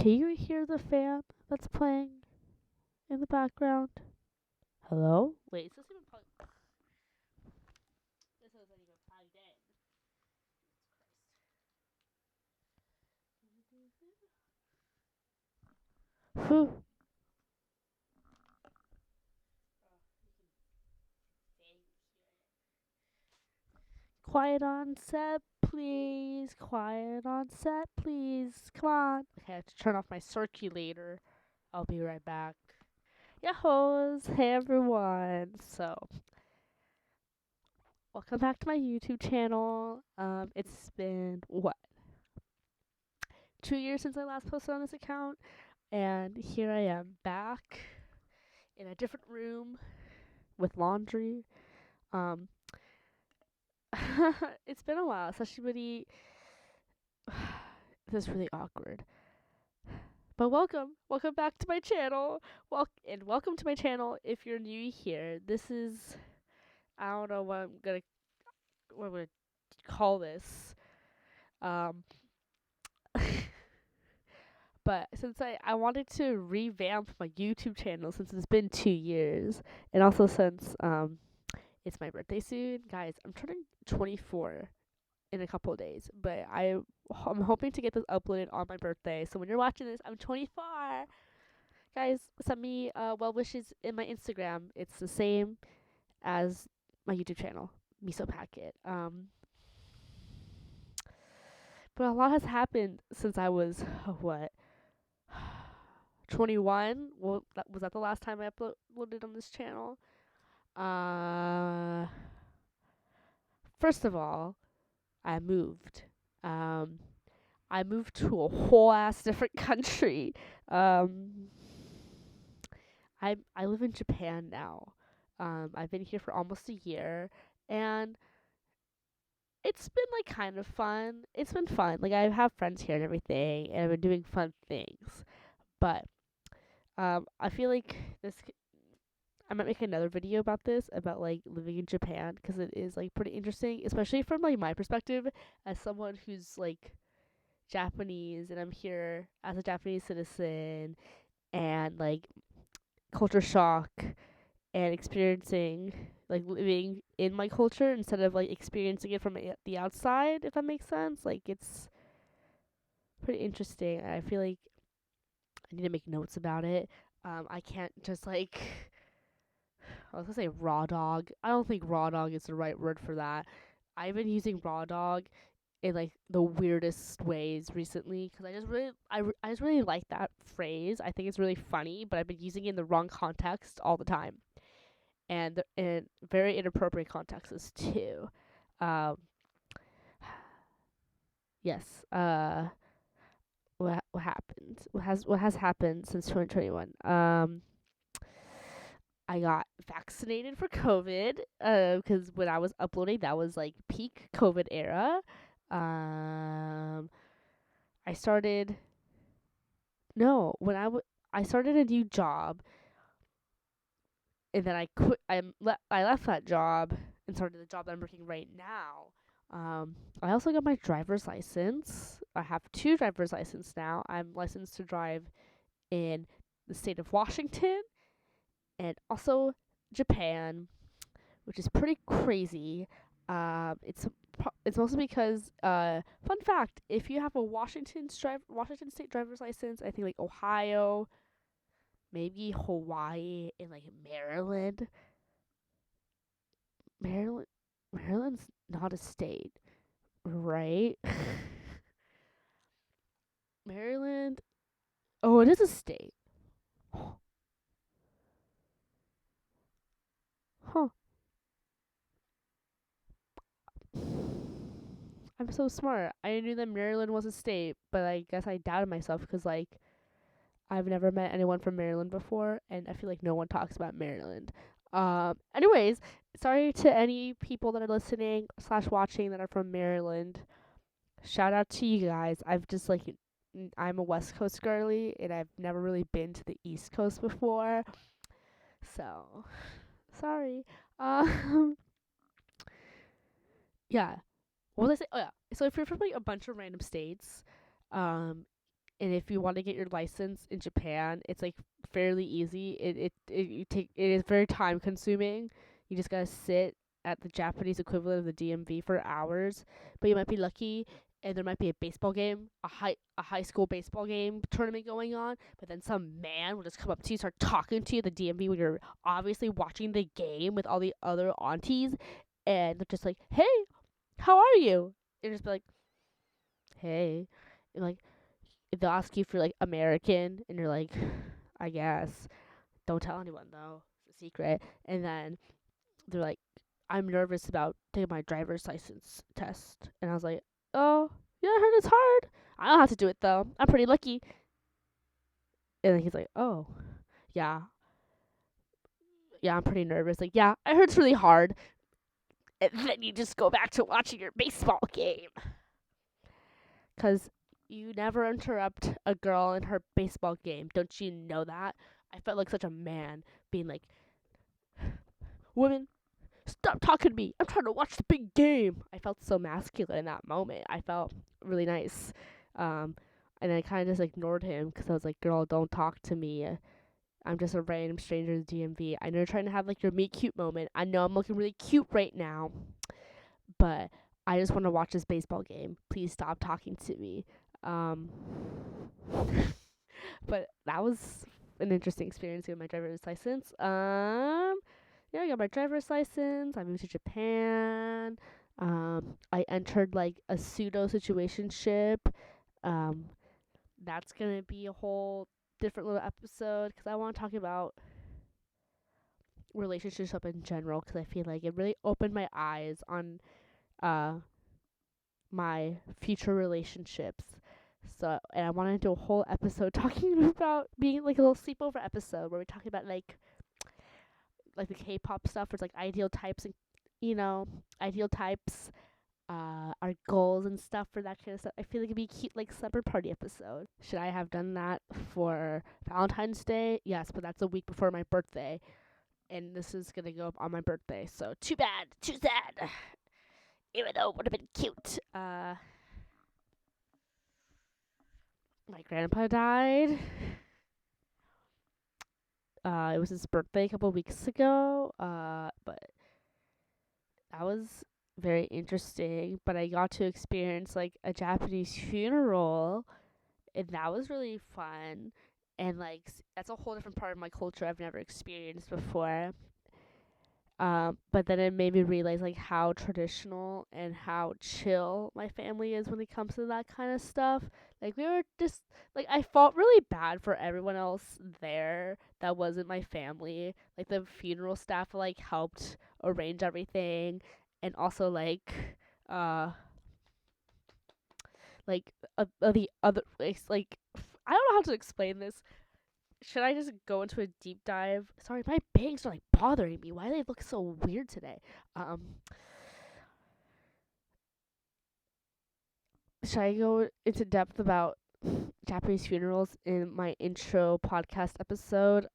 Can you hear the fan that's playing in the background? Hello? Wait, is this even plugged? This isn't even plugged in. Whew. Quiet on set, please. Quiet on set, please. Come on. Okay, I have to turn off my circulator. I'll be right back. YaHo's. Hey everyone. So, welcome back to my YouTube channel. It's been what? 2 years since I last posted on this account, and here I am back in a different room with laundry. Um, it's been a while, especially this is really awkward. But welcome back to my channel. Welcome to my channel if you're new here. This is I don't know what I'm gonna call this. Um, but since I wanted to revamp my YouTube channel since it's been 2 years, and also since it's my birthday soon, guys. I'm turning 24 in a couple of days, but I'm hoping to get this uploaded on my birthday. So when you're watching this, I'm 24. Guys, send me well wishes in my Instagram. It's the same as my YouTube channel, Miso Packet. But a lot has happened since I was what 21. Well, was that the last time I uploaded on this channel? Uh, First of all, I moved. Um, I moved to a whole ass different country. Um, I live in Japan now. I've been here for almost a year, and it's been like kind of fun. It's been fun. Like I have friends here and everything, and I've been doing fun things. But I feel like I might make another video about this about like living in Japan because it is like pretty interesting, especially from like my perspective as someone who's like Japanese and I'm here as a Japanese citizen and like culture shock and experiencing like living in my culture instead of like experiencing it from the outside, if that makes sense. Like it's pretty interesting. I feel like I need to make notes about it. I can't just like I was gonna say raw dog. I don't think raw dog is the right word for that. I've been using raw dog in like the weirdest ways recently because I just really like that phrase. I think it's really funny, but I've been using it in the wrong context all the time, and in very inappropriate contexts too. Um, yes. What happened? What has happened since 2021? I got vaccinated for COVID. Because when I was uploading, that was like peak COVID era. Um, I started No, I started a new job and then I quit. I left that job and started the job that I'm working right now. I also got my driver's license. I have two driver's licenses now. I'm licensed to drive in the state of Washington and also Japan, which is pretty crazy. It's mostly because fun fact, if you have a Washington state driver's license, I think like Ohio, maybe Hawaii, and like Maryland. Maryland Maryland's not a state, right? Maryland. Oh, it is a state. Huh. I'm so smart. I knew that Maryland was a state, but I guess I doubted myself because like I've never met anyone from Maryland before, and I feel like no one talks about Maryland. Anyways, sorry to any people that are listening slash watching that are from Maryland. Shout out to you guys. I'm a West Coast girly, and I've never really been to the East Coast before. So, sorry. Um, yeah. What was I say? Oh yeah. So if you're from like a bunch of random states, um, And if you want to get your license in Japan, it's like fairly easy. It is very time consuming. You just gotta sit at the Japanese equivalent of the DMV for hours. But you might be lucky, and there might be a baseball game, a high school baseball game tournament going on. But then some man will just come up to you, start talking to you at the DMV when you're obviously watching the game with all the other aunties, and they're just like, "Hey, how are you?" And just be like, "Hey," and like they'll ask you for like American, and you're like, I guess. Don't tell anyone though. It's a secret. And then they're like, I'm nervous about taking my driver's license test. And I was like, oh, yeah, I heard it's hard. I don't have to do it though. I'm pretty lucky. And then he's like, oh, yeah, yeah, I'm pretty nervous. Like, yeah, I heard it's really hard. And then you just go back to watching your baseball game. 'Cause you never interrupt a girl in her baseball game. Don't you know that? I felt like such a man being like, women, stop talking to me. I'm trying to watch the big game. I felt so masculine in that moment. I felt really nice. Um, and I kind of just ignored him because I was like, girl, don't talk to me. I'm just a random stranger in the DMV. I know you're trying to have like your meet cute moment. I know I'm looking really cute right now, but I just want to watch this baseball game. Please stop talking to me. Um, but that was an interesting experience with my driver's license. Yeah, I got my driver's license. I moved to Japan. I entered like a pseudo situationship. Um, that's gonna be a whole different little episode because I want to talk about relationships up in general because I feel like it really opened my eyes on uh my future relationships. So, and I want to do a whole episode talking about being like a little sleepover episode where we talk about like the K-pop stuff, where it's like ideal types and ideal types, our goals and stuff for that kind of stuff. I feel like it'd be a cute like slumber party episode. Should I have done that for Valentine's Day? Yes, but that's a week before my birthday, and this is gonna go up on my birthday. So too bad, too sad. Even though it would have been cute. My grandpa died. It was his birthday a couple weeks ago. But that was very interesting. But I got to experience like a Japanese funeral, and that was really fun. And like that's a whole different part of my culture I've never experienced before. But then it made me realize like how traditional and how chill my family is when it comes to that kind of stuff. Like we were just like I felt really bad for everyone else there that wasn't my family. Like the funeral staff like helped arrange everything, and also uh the other like I don't know how to explain this. Should I just go into a deep dive? Sorry, my bangs are like bothering me. Why do they look so weird today? Should I go into depth about Japanese funerals in my intro podcast episode?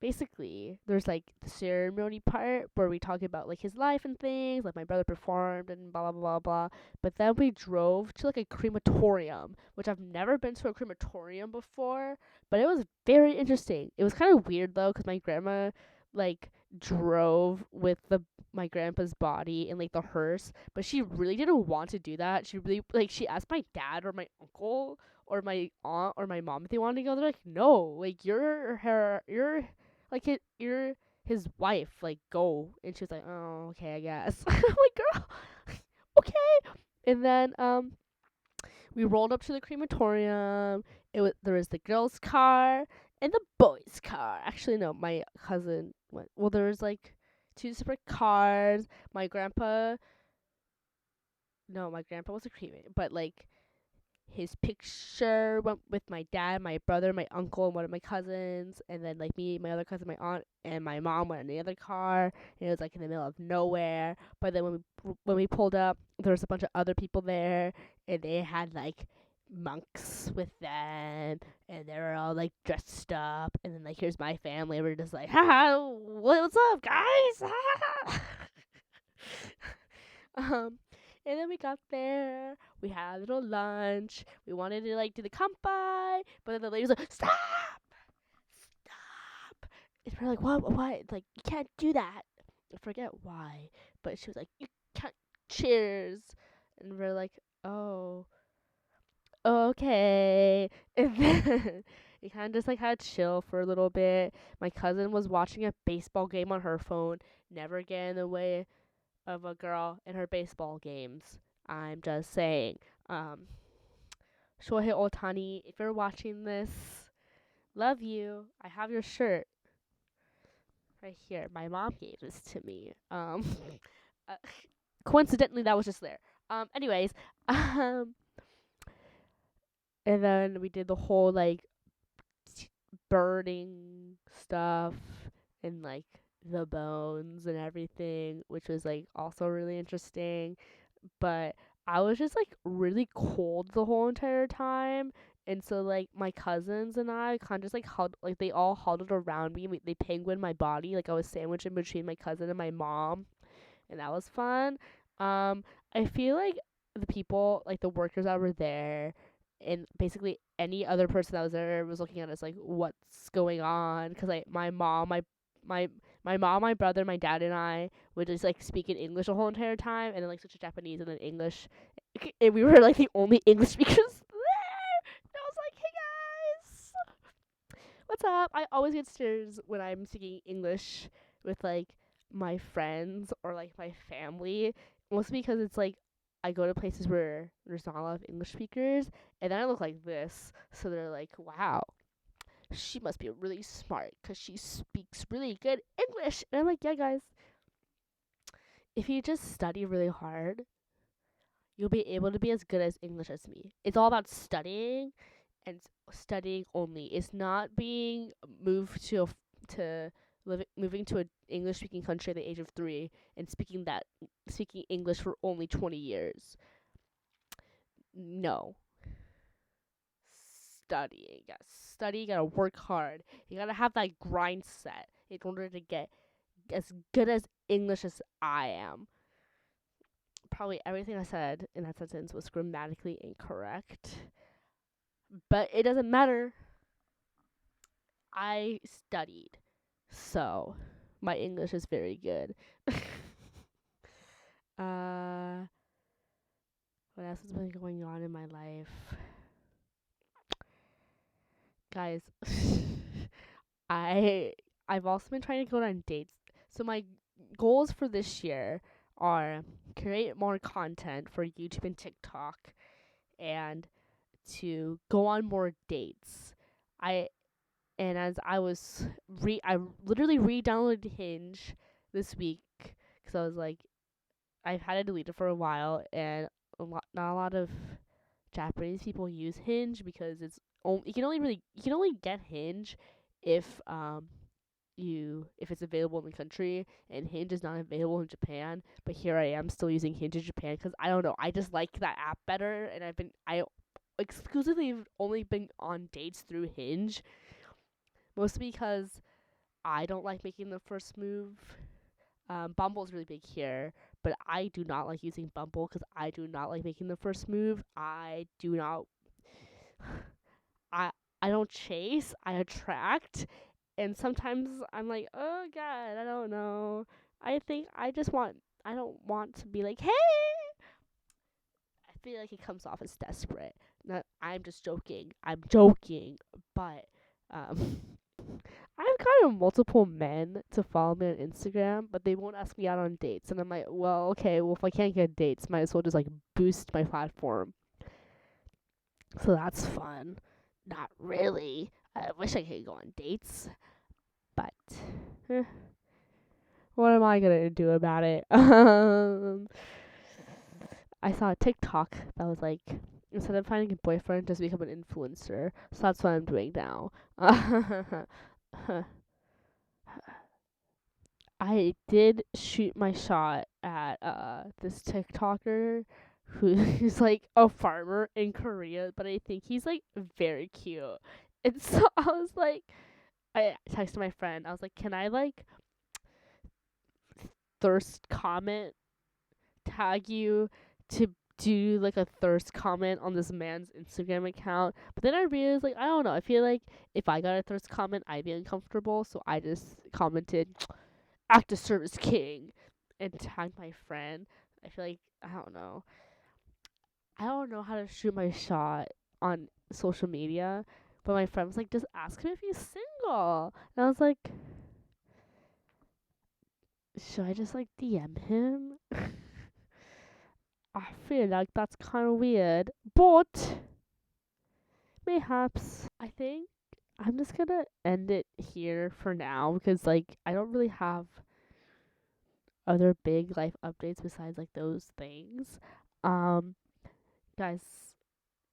Basically, there's like the ceremony part where we talk about like his life and things, like my brother performed and blah blah blah blah. But then we drove to like a crematorium, which I've never been to a crematorium before, but it was very interesting. It was kind of weird though, cause my grandma like drove with the my grandpa's body in like the hearse, but she really didn't want to do that. She really like she asked my dad or my uncle or my aunt or my mom if they wanted to go. They're like, no, like you're like you're his wife, like go. And she was like, oh, okay, I guess. I'm like, girl, okay. And then we rolled up to the crematorium. There was the girls' car and the boys' car. Actually, no, my cousin went. Well, there was like two separate cars. My grandpa, no, my grandpa was a cremated, but like his picture went with my dad, my brother, my uncle, and one of my cousins, and then like me, my other cousin, my aunt, and my mom went in the other car. And it was like in the middle of nowhere. But then when we pulled up, there was a bunch of other people there, and they had like monks with them, and they were all like dressed up. And then like here's my family. We're just like, haha, what's up, guys? um, And then we got there. We had a little lunch. We wanted to like do the kampai, but then the lady was like, "Stop! Stop!" And we're like, "What? What? Like you can't do that." I forget why, but she was like, "You can't cheers," and we're like, "Oh, okay." And then we kind of just like had to chill for a little bit. My cousin was watching a baseball game on her phone. Never get in the way of a girl in her baseball games. I'm just saying. Um, Shohei Otani, if you're watching this, love you. I have your shirt right here. My mom gave this to me. Uh, coincidentally, that was just there. Anyways, um, and then we did the whole like burning stuff and like the bones and everything, which was like also really interesting. But I was just like really cold the whole entire time. And so like my cousins and I kind of just like they all huddled around me. They penguined my body like I was sandwiched in between my cousin and my mom, and that was fun. I feel like the people, like the workers that were there, and basically any other person that was there was looking at us like, what's going on? Because like my my mom, my brother, my dad, and I would just like speak in English the whole entire time, and then like switch to Japanese and then English, and we were like the only English speakers there. And I was like, hey guys, what's up? I always get stares when I'm speaking English with like my friends or like my family, mostly because it's like I go to places where there's not a lot of English speakers, and then I look like this, so they're like, "Wow, she must be really smart because she speaks really good English." And I'm like, "Yeah, guys, if you just study really hard, you'll be able to be as good as English as me. It's all about studying and studying only. It's not being moved to moving to an English speaking country at the age of 3 and speaking English for only 20 years. No. Studying. You gotta study, you gotta work hard. You gotta have that grind set in order to get as good as English as I am. Probably everything I said in that sentence was grammatically incorrect. But it doesn't matter. I studied. So, my English is very good. uh, what else has been going on in my life? Guys, I I've also been trying to go on dates. So my goals for this year are create more content for YouTube and TikTok and to go on more dates. I and as I was I literally re-downloaded Hinge this week because I was like I've had to delete it for a while, and not a lot of Japanese people use Hinge because you can only get Hinge if if it's available in the country, and Hinge is not available in Japan. But here I am still using Hinge in Japan because I don't know, I just like that app better, and I exclusively only been on dates through Hinge, mostly because I don't like making the first move. Bumble's really big here, but I do not like using Bumble because I do not like making the first move. I do not. I I don't chase. I attract, and sometimes I'm like, oh god, I don't know. I think I just want. I don't want to be like, hey. I feel like it comes off as desperate. Not. I'm just joking. I'm joking, but um. I've gotten multiple men to follow me on Instagram, but they won't ask me out on dates. And I'm like, well, okay, well, if I can't get dates, might as well just like boost my platform. So that's fun. Not really. I wish I could go on dates, but eh, what am I gonna do about it? I saw a TikTok that was like, instead of finding a boyfriend, just become an influencer. So that's what I'm doing now. I did shoot my shot at this TikToker who's like a farmer in Korea, but I think he's like very cute. And so I was like, I texted my friend. I was like, "Can I like thirst comment tag you to do like a thirst comment on this man's Instagram account. But then I realized, like, I don't know. I feel like if I got a thirst comment, I'd be uncomfortable. So I just commented, "Act of service king," and tagged my friend. I feel like I don't know. I don't know how to shoot my shot on social media. But my friend was like, "Just ask him if he's single." And I was like, "Should I just like DM him?" I feel like that's kind of weird, but mayhaps. I think I'm just gonna end it here for now because like I don't really have other big life updates besides like those things. Um, guys,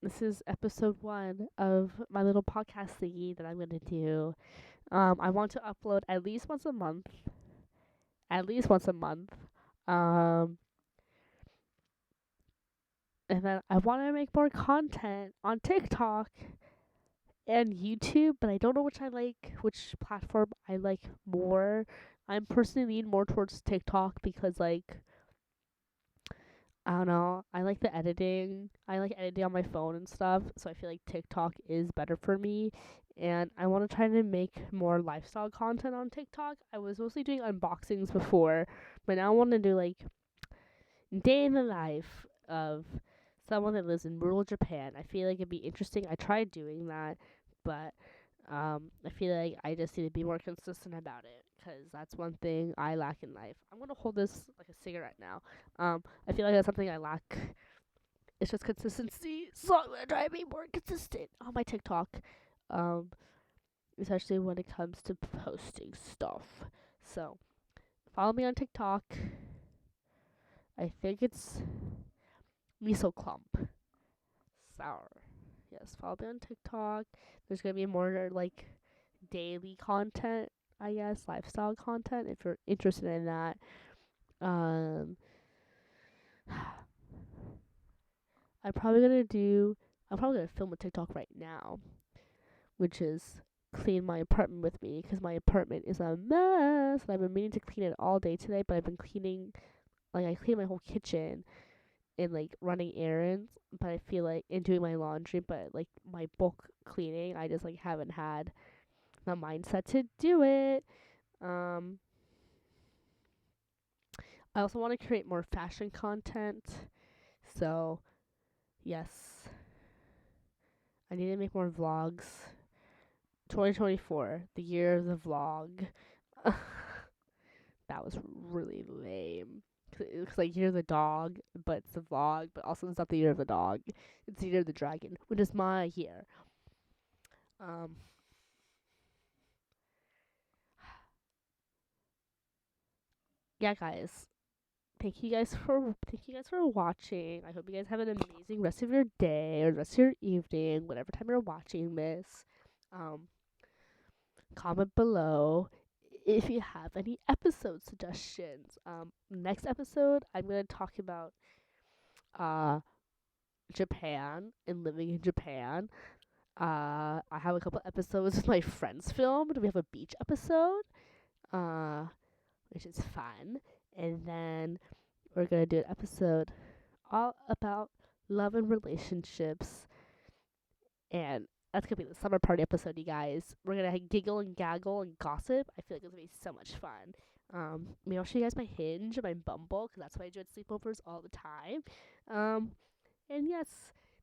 this is episode 1 of my little podcast thingy that I'm gonna do. I want to upload at least once a month. At least once a month. Um, and then I want to make more content on TikTok and YouTube, but I don't know which platform I like more. I'm personally leaning more towards TikTok because like I don't know, I like the editing. I like editing on my phone and stuff, so I feel like TikTok is better for me. And I want to try to make more lifestyle content on TikTok. I was mostly doing unboxings before, but now I want to do like day in the life of someone that lives in rural Japan. I feel like it'd be interesting. I tried doing that, but I feel like I just need to be more consistent about it because that's one thing I lack in life. I'm gonna hold this like a cigarette now. I feel like that's something I lack. It's just consistency. So I'm gonna try to be more consistent on my TikTok, um, especially when it comes to posting stuff. So follow me on TikTok. I think it's miso clump. Sour. Yes, follow me on TikTok. There's gonna be more like daily content, I guess, lifestyle content if you're interested in that. Um I'm probably gonna do I'm probably gonna film a TikTok right now, which is clean my apartment with me because my apartment is a mess and I've been meaning to clean it all day today, but I've been cleaning like I cleaned my whole kitchen and like running errands, but I feel like and doing my laundry, but like my bulk cleaning, I just like haven't had the mindset to do it. Um, I also want to create more fashion content. So, yes, I need to make more vlogs. 2024, the year of the vlog. That was really lame. Cause like you're the dog, but it's the vlog, but also it's not the year of the dog. It's the year of the dragon, which is my year. Um, yeah, guys. Thank you guys for watching. I hope you guys have an amazing rest of your day or rest of your evening, whatever time you're watching this. Um, comment below if you have any episode suggestions. Next episode I'm gonna talk about uh Japan and living in Japan. I have a couple episodes with my friends filmed. We have a beach episode, uh, which is fun, and then we're gonna do an episode all about love and relationships, and that's gonna be the summer party episode, you guys. We're gonna giggle and gaggle and gossip. I feel like it's gonna be so much fun. Maybe I'll show you guys my Hinge and my Bumble, because that's what I do at sleepovers all the time. And yes,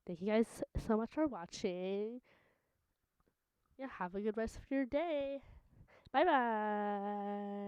thank you guys so much for watching. Yeah, have a good rest of your day. Bye bye.